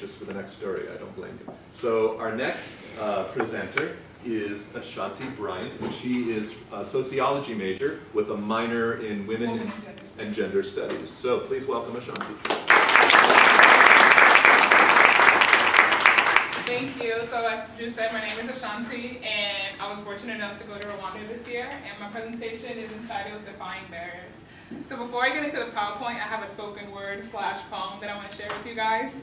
anxious for the next story. I don't blame you. So our next presenter is Ashanti Bryant, and she is a sociology major with a minor in women and gender studies. So please welcome Ashanti. Thank you. So as Drew said, my name is Ashanti, and I was fortunate enough to go to Rwanda this year, and my presentation is entitled Defying Barriers. So before I get into the PowerPoint, I have a spoken word / poem that I want to share with you guys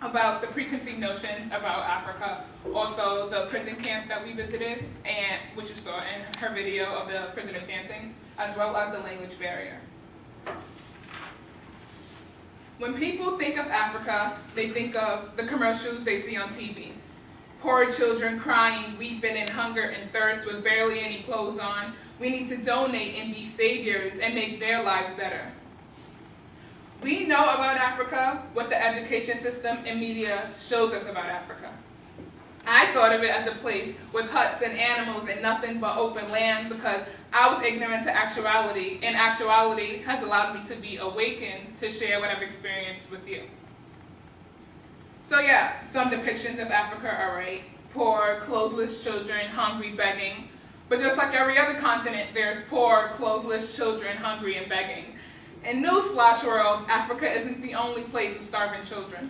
about the preconceived notions about Africa, also the prison camp that we visited, and which you saw in her video of the prisoners dancing, as well as the language barrier. When people think of Africa, they think of the commercials they see on TV. Poor children crying, weeping in hunger and thirst with barely any clothes on. We need to donate and be saviors and make their lives better. We know about Africa what the education system and media shows us about Africa. I thought of it as a place with huts and animals and nothing but open land because I was ignorant to actuality, and actuality has allowed me to be awakened to share what I've experienced with you. So yeah, some depictions of Africa are right. Poor, clothesless children, hungry, begging. But just like every other continent, there's poor, clothesless children, hungry, and begging. In newsflash world, Africa isn't the only place with starving children.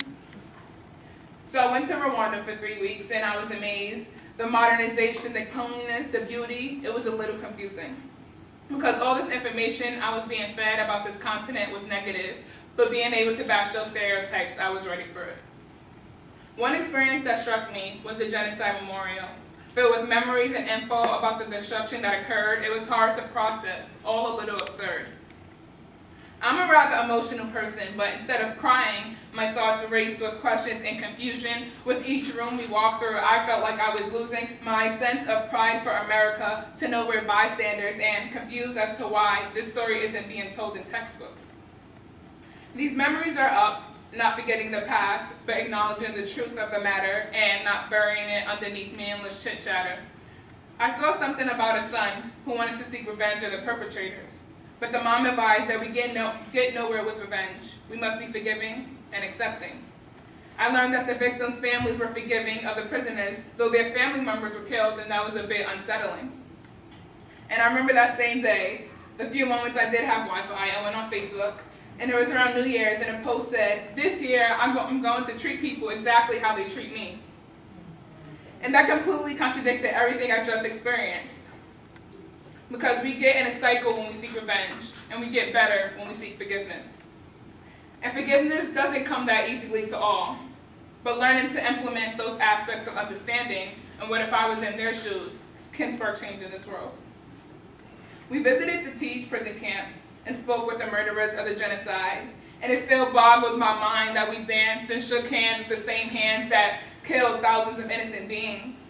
So I went to Rwanda for 3 weeks, and I was amazed. The modernization, the cleanliness, the beauty, it was a little confusing. Because all this information I was being fed about this continent was negative, but being able to bash those stereotypes, I was ready for it. One experience that struck me was the Genocide Memorial. Filled with memories and info about the destruction that occurred, it was hard to process, all a little absurd. I'm a rather emotional person, but instead of crying, my thoughts raced with questions and confusion. With each room we walked through, I felt like I was losing my sense of pride for America to know we're bystanders and confused as to why this story isn't being told in textbooks. These memories are up, not forgetting the past, but acknowledging the truth of the matter and not burying it underneath meaningless chit-chatter. I saw something about a son who wanted to seek revenge of the perpetrators. But the mom advised that we get nowhere with revenge. We must be forgiving and accepting. I learned that the victims' families were forgiving of the prisoners, though their family members were killed, and that was a bit unsettling. And I remember that same day, the few moments I did have Wi-Fi, I went on Facebook, and it was around New Year's, and a post said, "This year I'm going to treat people exactly how they treat me." And that completely contradicted everything I just experienced. Because we get in a cycle when we seek revenge, and we get better when we seek forgiveness. And forgiveness doesn't come that easily to all, but learning to implement those aspects of understanding, and what if I was in their shoes, can spark change in this world. We visited the Tej prison camp and spoke with the murderers of the genocide, and it still boggles my mind that we danced and shook hands with the same hands that killed thousands of innocent beings.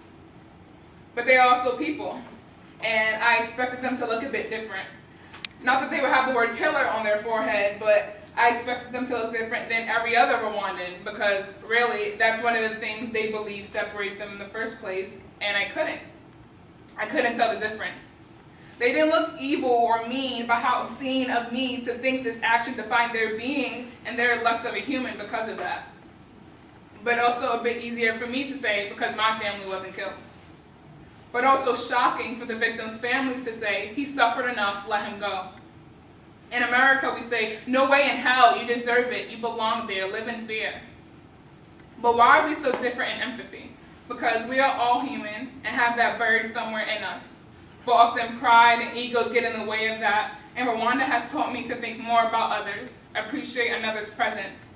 But they are also people. And I expected them to look a bit different. Not that they would have the word killer on their forehead, but I expected them to look different than every other Rwandan, because really, that's one of the things they believe separate them in the first place, and I couldn't tell the difference. They didn't look evil or mean, but how obscene of me to think this action defined their being, and they're less of a human because of that. But also a bit easier for me to say, because my family wasn't killed. But also shocking for the victims' families to say, "He suffered enough, let him go." In America, we say, "No way in hell, you deserve it, you belong there, live in fear." But why are we so different in empathy? Because we are all human and have that buried somewhere in us. But often pride and egos get in the way of that, and Rwanda has taught me to think more about others, appreciate another's presence.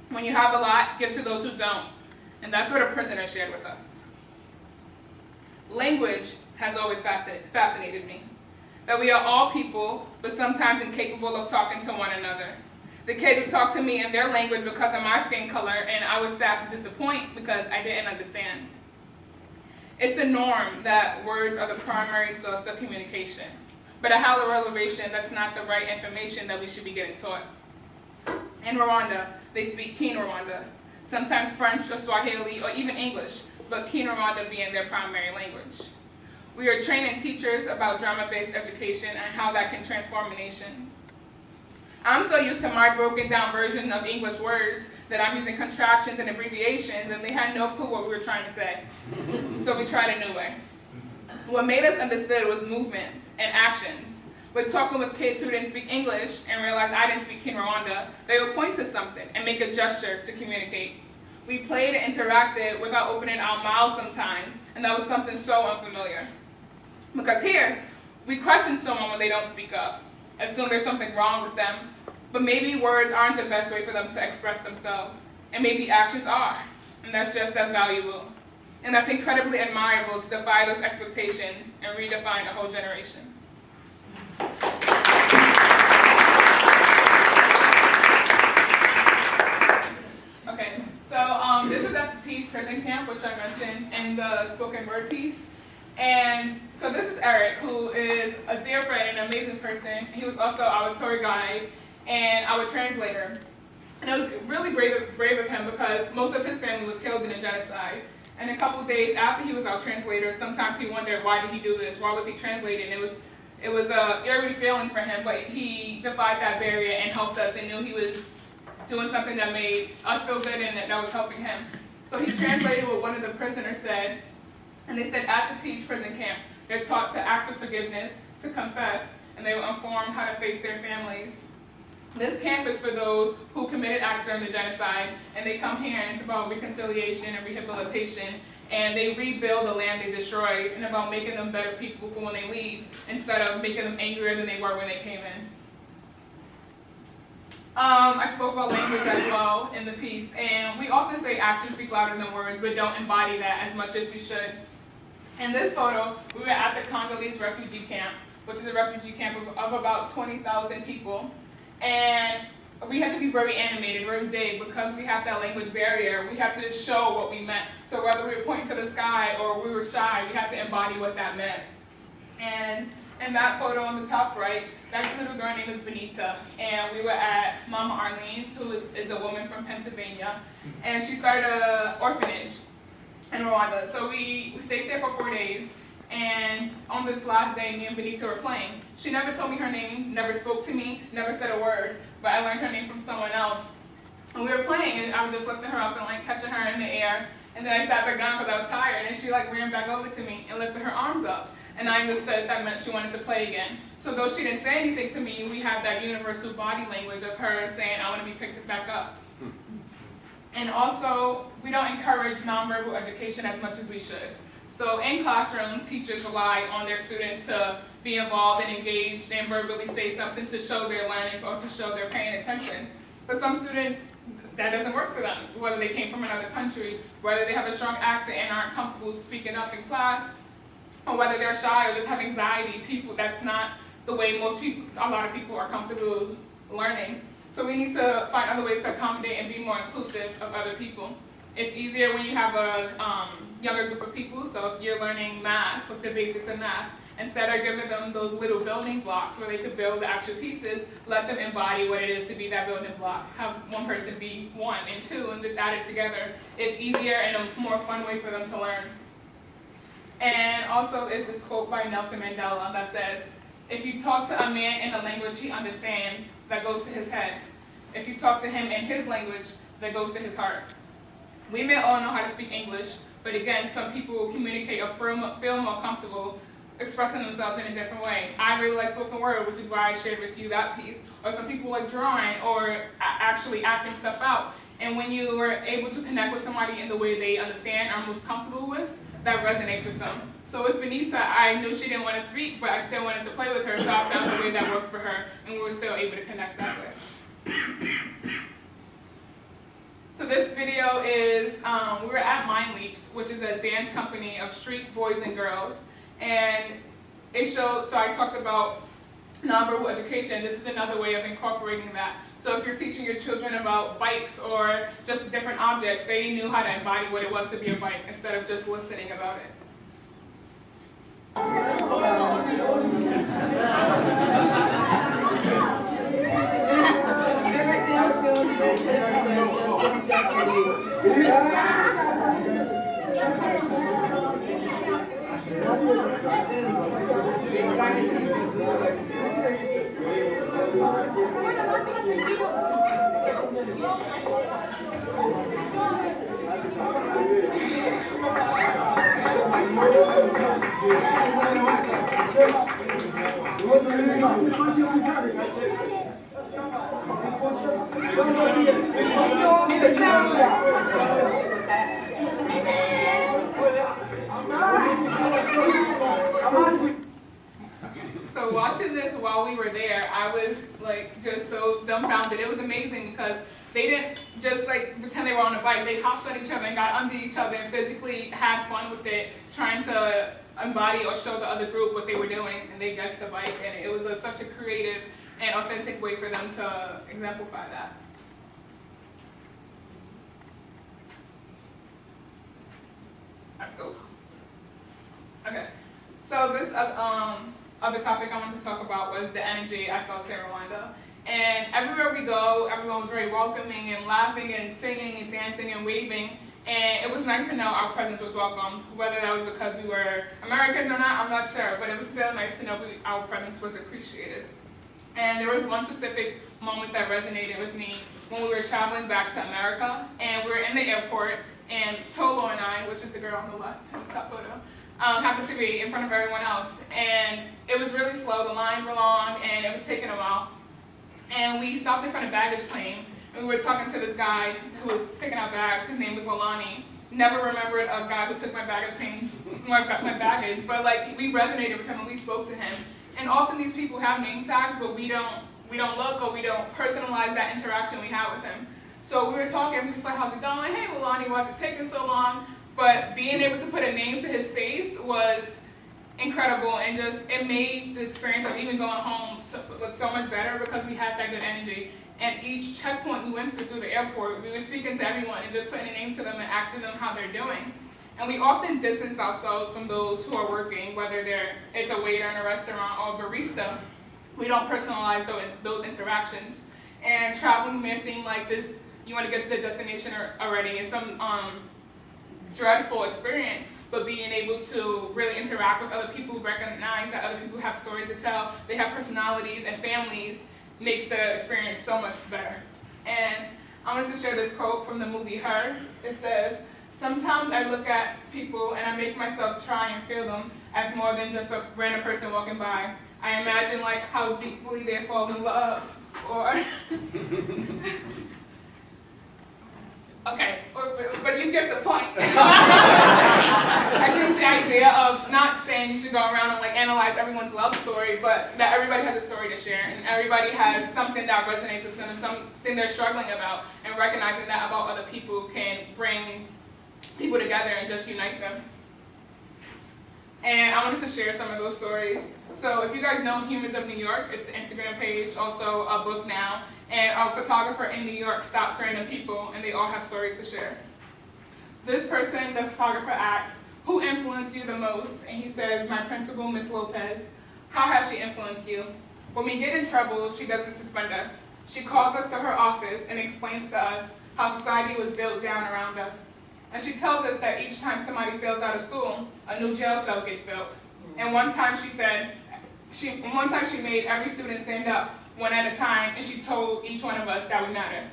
When you have a lot, give to those who don't. And that's what a prisoner shared with us. Language has always fascinated me. That we are all people, but sometimes incapable of talking to one another. The kids would talk to me in their language because of my skin color, and I was sad to disappoint because I didn't understand. It's a norm that words are the primary source of communication. But at Howler Elevation, that's not the right information that we should be getting taught. In Rwanda, they speak Kinyarwanda, sometimes French or Swahili or even English, but Kinyarwanda being their primary language. We are training teachers about drama-based education and how that can transform a nation. I'm so used to my broken down version of English words that I'm using contractions and abbreviations, and they had no clue what we were trying to say. So we tried a new way. What made us understood was movements and actions. When talking with kids who didn't speak English and realized I didn't speak Rwanda, they would point to something and make a gesture to communicate. We played and interacted without opening our mouths sometimes, and that was something so unfamiliar. Because here, we question someone when they don't speak up, assume there's something wrong with them, but maybe words aren't the best way for them to express themselves, and maybe actions are, and that's just as valuable. And that's incredibly admirable to defy those expectations and redefine a whole generation. Okay, so this was at the Teach prison camp, which I mentioned in the spoken word piece. And so this is Eric, who is a dear friend and an amazing person. He was also our tour guide and our translator. And it was really brave of him because most of his family was killed in a genocide. And a couple of days after he was our translator, sometimes he wondered, why did he do this? Why was he translating? It was a eerie feeling for him, but he defied that barrier and helped us and knew he was doing something that made us feel good and that was helping him. So he translated what one of the prisoners said, and they said at the Teach prison camp, they're taught to ask for forgiveness, to confess, and they were informed how to face their families. This camp is for those who committed acts during the genocide, and they come here and it's about reconciliation and rehabilitation, and they rebuild the land they destroyed, and about making them better people for when they leave, instead of making them angrier than they were when they came in. I spoke about language as well in the piece, and we often say actions speak louder than words, but don't embody that as much as we should. In this photo, we were at the Congolese refugee camp, which is a refugee camp of about 20,000 people. And we had to be very animated, very big, because we have that language barrier. We have to show what we meant. So whether we were pointing to the sky or we were shy, we had to embody what that meant. And in that photo on the top right, that little girl name is Benita. And we were at Mama Arlene's, who is a woman from Pennsylvania. And she started an orphanage in Rwanda. So we stayed there for 4 days. And on this last day, me and Benita were playing. She never told me her name, never spoke to me, never said a word, but I learned her name from someone else. And we were playing, and I was just lifting her up and like catching her in the air. And then I sat back down because I was tired, and she like ran back over to me and lifted her arms up. And I understood that meant she wanted to play again. So though she didn't say anything to me, we have that universal body language of her saying, I want to be picked back up. And also, we don't encourage nonverbal education as much as we should. So in classrooms, teachers rely on their students to be involved and engaged and verbally say something to show they're learning or to show they're paying attention. But some students, that doesn't work for them, whether they came from another country, whether they have a strong accent and aren't comfortable speaking up in class, or whether they're shy or just have anxiety. That's not the way a lot of people are comfortable learning. So we need to find other ways to accommodate and be more inclusive of other people. It's easier when you have a younger group of people, so if you're learning math, like the basics of math, instead of giving them those little building blocks where they could build the actual pieces, let them embody what it is to be that building block. Have one person be 1 and 2 and just add it together. It's easier and a more fun way for them to learn. And also is this quote by Nelson Mandela that says, if you talk to a man in a language he understands, that goes to his head. If you talk to him in his language, that goes to his heart. We may all know how to speak English, but again, some people communicate or feel more comfortable expressing themselves in a different way. I really like spoken word, which is why I shared with you that piece. Or some people like drawing or actually acting stuff out. And when you are able to connect with somebody in the way they understand, are most comfortable with, that resonates with them. So with Benita, I knew she didn't want to speak, but I still wanted to play with her, so I found a way that worked for her, and we were still able to connect that way. So this video is, we were at Mind Leaps, which is a dance company of street boys and girls. And it showed, so I talked about nonverbal education. This is another way of incorporating that. So if you're teaching your children about bikes or just different objects, they knew how to embody what it was to be a bike instead of just listening about it. So watching this while we were there, I was like just so dumbfounded. It was amazing because they didn't just like pretend they were on a bike. They hopped on each other and got under each other and physically had fun with it, trying to embody or show the other group what they were doing, and they guessed the bike, and it was such a creative and authentic way for them to exemplify that. Okay, so this other topic I wanted to talk about was the energy I felt in Rwanda. And everywhere we go, everyone was very welcoming and laughing and singing and dancing and waving. And it was nice to know our presence was welcomed, whether that was because we were Americans or not, I'm not sure, but it was still nice to know our presence was appreciated. And there was one specific moment that resonated with me when we were traveling back to America, and we were in the airport, and Tolo and I, which is the girl on the left in the top photo, happened to be in front of everyone else. And it was really slow, the lines were long, and it was taking a while. And we stopped in front of baggage claim, and we were talking to this guy who was taking out bags. His name was Lalani. Never remembered a guy who took my baggage claims, my baggage, but like we resonated with him and we spoke to him. And often these people have name tags, but we don't look or we don't personalize that interaction we have with him. So we were talking, just like, how's it going? Hey, Lalani, why's it taking so long? But being able to put a name to his face was incredible, and just it made the experience of even going home so much better because we had that good energy. And each checkpoint we went through the airport, we were speaking to everyone and just putting a name to them and asking them how they're doing. And we often distance ourselves from those who are working, whether it's a waiter in a restaurant or a barista. We don't personalize those interactions. And traveling may seem like this, you want to get to the destination already, and some dreadful experience, but being able to really interact with other people, recognize that other people have stories to tell, they have personalities and families, makes the experience so much better. And I wanted to share this quote from the movie Her. It says, "Sometimes I look at people and I make myself try and feel them as more than just a random person walking by. I imagine like how deeply they fall in love, or okay, but you get the point." I think the idea of not saying you should go around and like analyze everyone's love story, but that everybody has a story to share, and everybody has something that resonates with them, and something they're struggling about, and recognizing that about other people can bring people together and just unite them. And I wanted to share some of those stories. So if you guys know Humans of New York, it's an Instagram page, also a book now, and a photographer in New York stops random people, and they all have stories to share. This person, the photographer, asks, "Who influenced you the most?" And he says, "My principal, Miss Lopez." "How has she influenced you?" "When we get in trouble, she doesn't suspend us. She calls us to her office and explains to us how society was built down around us. And she tells us that each time somebody fails out of school, a new jail cell gets built. And one time she made every student stand up one at a time, and she told each one of us that we matter."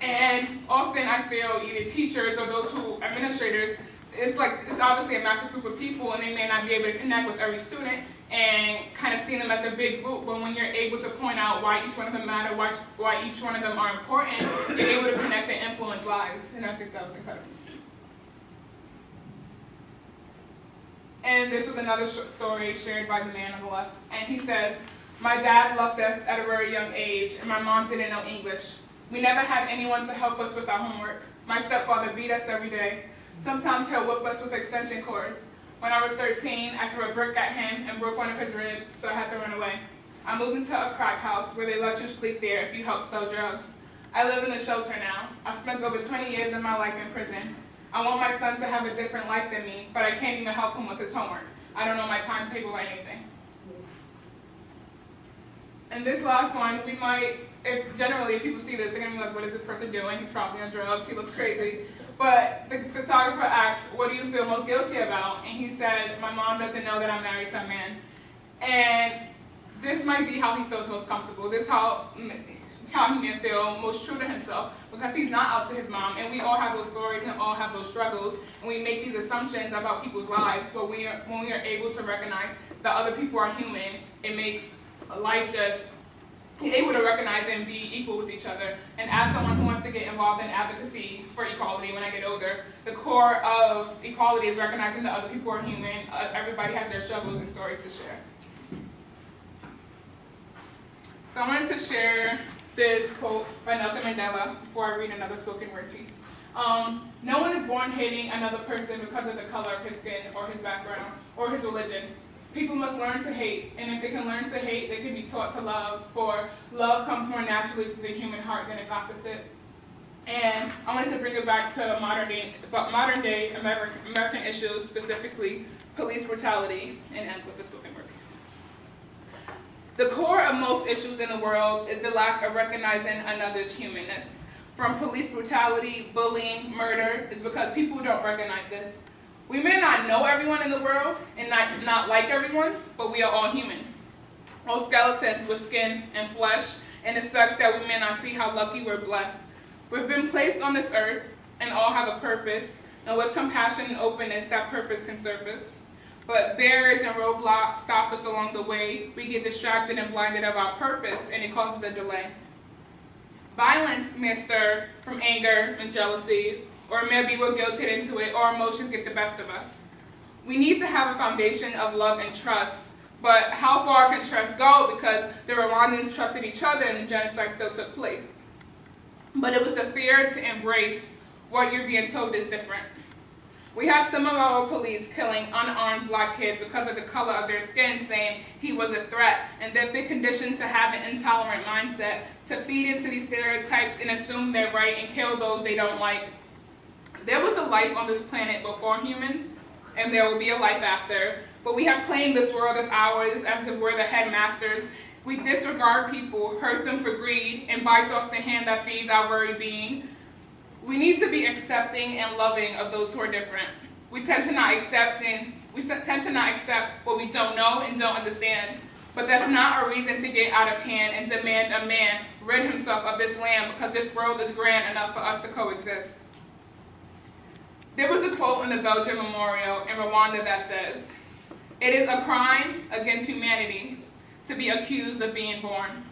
And often I feel either teachers or those who administrators, it's obviously a massive group of people, and they may not be able to connect with every student and kind of see them as a big group, but when you're able to point out why each one of them matter, why each one of them are important, you're able to connect and influence lives, and I think that was incredible. And this was another story shared by the man on the left, and he says, "My dad left us at a very young age, and my mom didn't know English. We never had anyone to help us with our homework. My stepfather beat us every day. Sometimes he'll whip us with extension cords. When I was 13, I threw a brick at him and broke one of his ribs, so I had to run away. I moved into a crack house where they let you sleep there if you help sell drugs. I live in a shelter now. I've spent over 20 years of my life in prison. I want my son to have a different life than me, but I can't even help him with his homework. I don't know my timetable or anything." And this last one, generally if people see this, they're gonna be like, "What is this person doing? He's probably on drugs, he looks crazy." But the photographer asked, "What do you feel most guilty about?" And he said, "My mom doesn't know that I'm married to a man." And this might might be how he feels most comfortable. This is how he may feel most true to himself, because he's not out to his mom. And we all have those stories and all have those struggles, and we make these assumptions about people's lives. But when we are able to recognize that other people are human, it makes life just able to recognize and be equal with each other. And as someone who wants to get involved in advocacy for equality when I get older, the core of equality is recognizing that other people are human. Everybody has their struggles and stories to share. So I wanted to share this quote by Nelson Mandela before I read another spoken word piece. No one is born hating another person because of the color of his skin or his background or his religion. People must learn to hate, and if they can learn to hate, they can be taught to love, for love comes more naturally to the human heart than its opposite. And I wanted to bring it back to modern day American issues, specifically police brutality, and end with the spoken word piece. The core of most issues in the world is the lack of recognizing another's humanness. From police brutality, bullying, murder, is because people don't recognize this. We may not know everyone in the world and not like everyone, but we are all human. All skeletons with skin and flesh, and it sucks that we may not see how lucky we're blessed. We've been placed on this earth and all have a purpose, and with compassion and openness, that purpose can surface. But barriers and roadblocks stop us along the way. We get distracted and blinded of our purpose, and it causes a delay. Violence may stir from anger and jealousy, or maybe we're guilted into it, or emotions get the best of us. We need to have a foundation of love and trust, but how far can trust go? Because the Rwandans trusted each other and the genocide still took place. But it was the fear to embrace what you're being told is different. We have some of our police killing unarmed black kids because of the color of their skin, saying he was a threat, and they've been conditioned to have an intolerant mindset, to feed into these stereotypes and assume they're right and kill those they don't like. There was a life on this planet before humans, and there will be a life after, but we have claimed this world as ours as if we're the headmasters. We disregard people, hurt them for greed, and bite off the hand that feeds our very being. We need to be accepting and loving of those who are different. We tend to not accept what we don't know and don't understand, but that's not a reason to get out of hand and demand a man rid himself of this land, because this world is grand enough for us to coexist. There was a quote in the Belgian Memorial in Rwanda that says, "It is a crime against humanity to be accused of being born."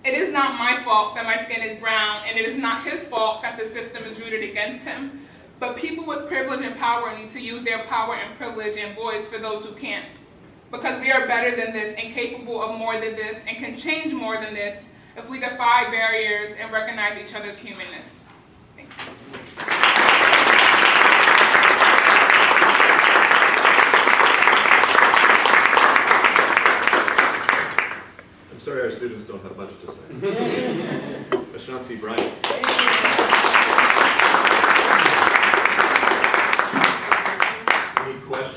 It is not my fault that my skin is brown, and it is not his fault that the system is rooted against him. But people with privilege and power need to use their power and privilege and voice for those who can't. Because we are better than this and capable of more than this and can change more than this if we defy barriers and recognize each other's humanness. Thank you. I'm sorry our students don't have much to say. Ashanti Bryant. Any questions?